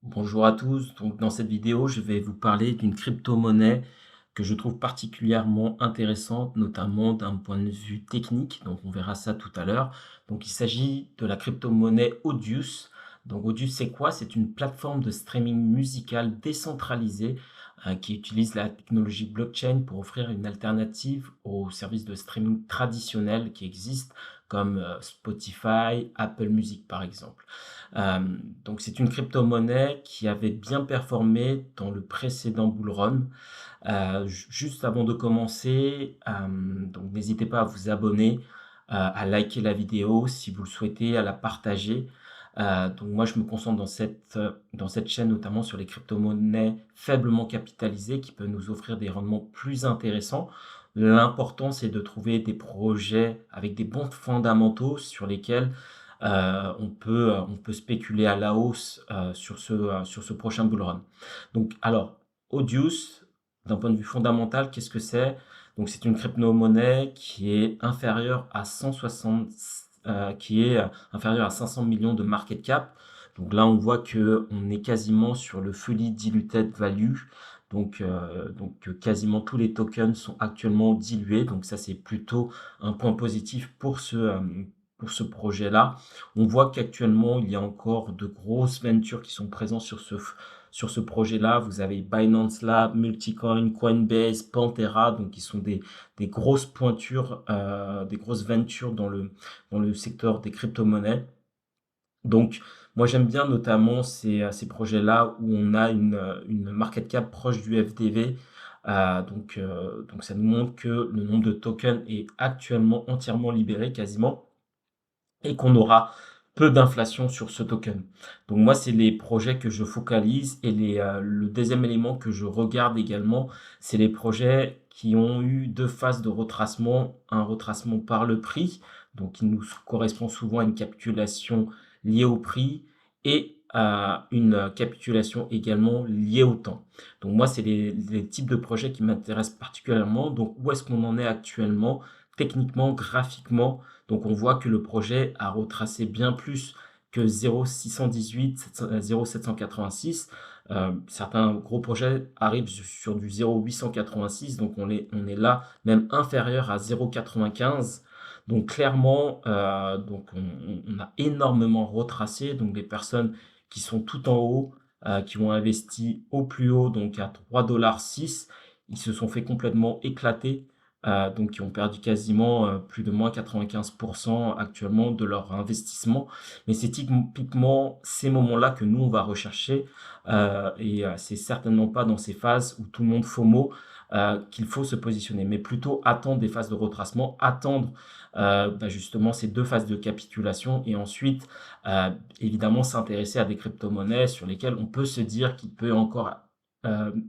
Bonjour à tous. Donc, dans cette vidéo, je vais vous parler d'une crypto-monnaie que je trouve particulièrement intéressante, notamment d'un point de vue technique. Donc, on verra ça tout à l'heure. Donc, il s'agit de la crypto-monnaie Audius. Donc, Audius, c'est quoi? C'est une plateforme de streaming musical décentralisée qui utilise la technologie blockchain pour offrir une alternative aux services de streaming traditionnels qui existent, comme Spotify, Apple Music, par exemple. Donc c'est une crypto-monnaie qui avait bien performé dans le précédent bull run. Juste avant de commencer, donc n'hésitez pas à vous abonner, à liker la vidéo si vous le souhaitez, à la partager. Donc moi je me concentre dans cette chaîne notamment sur les crypto-monnaies faiblement capitalisées qui peuvent nous offrir des rendements plus intéressants. L'important c'est de trouver des projets avec des bons fondamentaux sur lesquels on peut spéculer à la hausse sur ce prochain bull run. Donc, alors, Audius, d'un point de vue fondamental, qu'est-ce que c'est? Donc, c'est une crypto-monnaie qui est inférieure à 160, qui est inférieure à 500 millions de market cap. Donc là, on voit que on est quasiment sur le fully diluted value. Donc, quasiment tous les tokens sont actuellement dilués. Donc ça, c'est plutôt un point positif pour ce projet-là. On voit qu'actuellement, il y a encore de grosses ventures qui sont présentes sur ce projet-là. Vous avez Binance Lab, Multicoin, Coinbase, Pantera, donc qui sont des grosses pointures, des grosses ventures dans le secteur des crypto-monnaies. Donc, moi, j'aime bien notamment ces projets-là où on a une market cap proche du FDV. Donc, ça nous montre que le nombre de tokens est actuellement entièrement libéré quasiment et qu'on aura peu d'inflation sur ce token. Donc moi, c'est les projets que je focalise et le deuxième élément que je regarde également, c'est les projets qui ont eu deux phases de retracement, un retracement par le prix, donc qui nous correspond souvent à une capitulation liée au prix et à une capitulation également liée au temps. Donc moi, c'est les types de projets qui m'intéressent particulièrement. Donc où est-ce qu'on en est actuellement, techniquement, graphiquement? Donc on voit que le projet a retracé bien plus que 0,618, 0,786. Certains gros projets arrivent sur du 0,886, donc on est là même inférieur à 0,95. Donc clairement, on a énormément retracé. Donc les personnes qui sont tout en haut, qui ont investi au plus haut, donc à 3,06 $, ils se sont fait complètement éclater, donc qui ont perdu quasiment plus de moins 95% actuellement de leur investissement. Mais c'est typiquement ces moments-là que nous, on va rechercher, et c'est certainement pas dans ces phases où tout le monde FOMO qu'il faut se positionner, mais plutôt attendre des phases de retracement, attendre justement ces deux phases de capitulation et ensuite évidemment s'intéresser à des crypto-monnaies sur lesquelles on peut se dire qu'il peut encore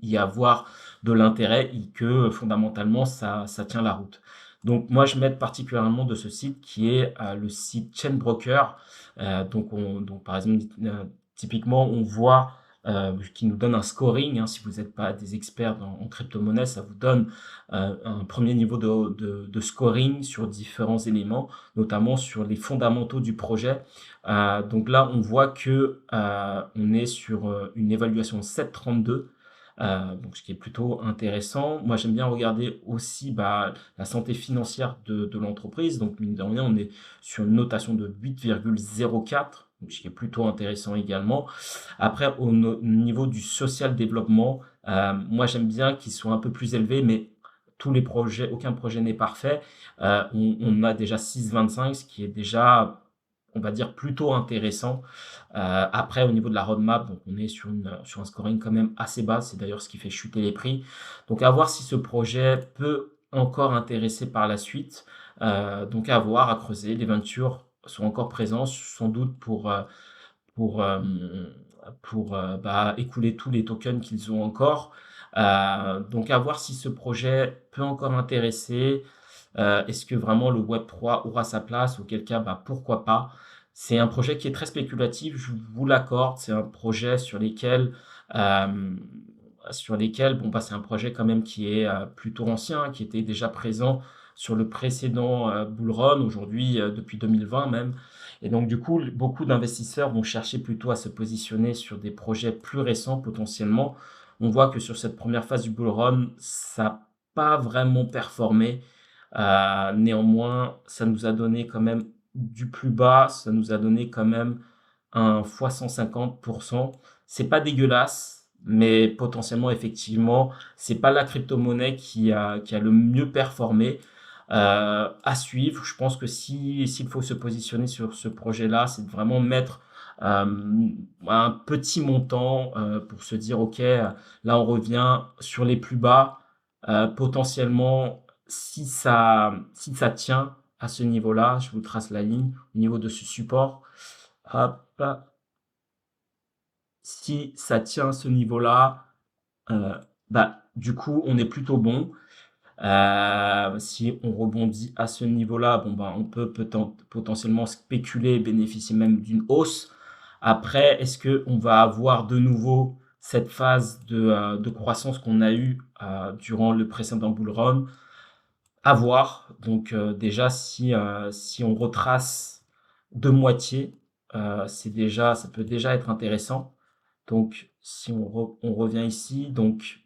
y avoir de l'intérêt et que fondamentalement ça tient la route. Donc moi je m'aide particulièrement de ce site qui est le site Chainbroker. Donc par exemple typiquement on voit qui nous donne un scoring, hein. Si vous n'êtes pas des experts en crypto-monnaie, ça vous donne un premier niveau de scoring sur différents éléments, notamment sur les fondamentaux du projet. Donc là, on voit que on est sur une évaluation 7,32, donc ce qui est plutôt intéressant. Moi, j'aime bien regarder aussi la santé financière de l'entreprise. Donc, mine de rien, on est sur une notation de 8,04, donc ce qui est plutôt intéressant également. Après, au niveau du social développement, moi, j'aime bien qu'ils soient un peu plus élevés, mais tous les projets, aucun projet n'est parfait. On a déjà 6,25, ce qui est déjà, on va dire, plutôt intéressant. Après, au niveau de la roadmap, donc on est sur un scoring quand même assez bas. C'est d'ailleurs ce qui fait chuter les prix. Donc, à voir si ce projet peut encore intéresser par la suite. Donc, à voir, à creuser. Les ventures sont encore présents, sans doute pour, euh, pour écouler tous les tokens qu'ils ont encore. Donc, à voir si ce projet peut encore intéresser. Est-ce que vraiment le Web3 aura sa place? Auquel cas, pourquoi pas? C'est un projet qui est très spéculatif, je vous l'accorde. C'est un projet euh, sur lesquels c'est un projet quand même qui est plutôt ancien, hein, qui était déjà présent sur le précédent bull run, aujourd'hui depuis 2020 même. Et donc du coup, beaucoup d'investisseurs vont chercher plutôt à se positionner sur des projets plus récents potentiellement. On voit que sur cette première phase du bull run, ça n'a pas vraiment performé. Néanmoins, ça nous a donné quand même du plus bas, ça nous a donné quand même un fois 150%. C'est pas dégueulasse, mais potentiellement, effectivement, c'est pas la crypto-monnaie qui a le mieux performé. À suivre, je pense que s'il faut se positionner sur ce projet-là, c'est de vraiment mettre un petit montant pour se dire, OK, là on revient sur les plus bas. Potentiellement, si ça tient à ce niveau-là, je vous trace la ligne au niveau de ce support. Hop, si ça tient à ce niveau-là, bah, du coup, on est plutôt bon. Si on rebondit à ce niveau-là, bon, bah, on peut potentiellement spéculer et bénéficier même d'une hausse. Après, est-ce qu'on va avoir de nouveau cette phase de croissance qu'on a eue durant le précédent bull run? À voir. Donc, déjà, si on retrace de moitié, ça peut déjà être intéressant. Donc, si on revient ici, donc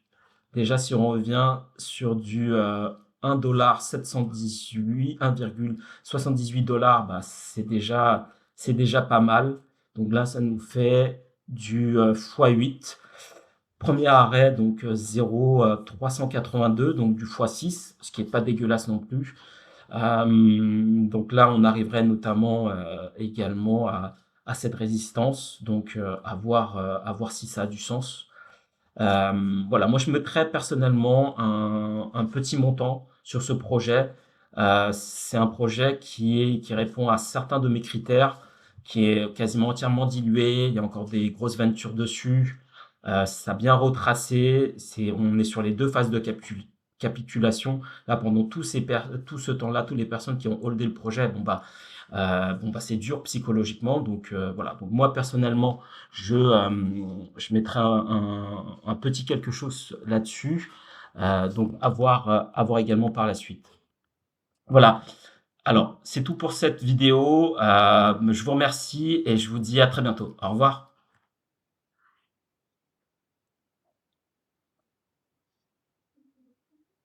déjà, si on revient sur du 1,718 $1,78, bah, c'est déjà pas mal. Donc là, ça nous fait du x8. Premier arrêt, donc 0,382, donc du x6, ce qui est pas dégueulasse non plus. Donc là, on arriverait notamment également à cette résistance, donc à voir si ça a du sens. Voilà, moi je mettrais personnellement un petit montant sur ce projet. C'est un projet qui répond à certains de mes critères, qui est quasiment entièrement dilué. Il y a encore des grosses ventures dessus. Ça a bien retracé. On est sur les deux phases de capitulation. Là, pendant tout ce temps-là, toutes les personnes qui ont holdé le projet, bon bah c'est dur psychologiquement. Donc voilà. Donc moi personnellement, je mettrai un petit quelque chose là-dessus. Donc à voir également par la suite. Voilà. Alors, c'est tout pour cette vidéo. Je vous remercie et je vous dis à très bientôt. Au revoir.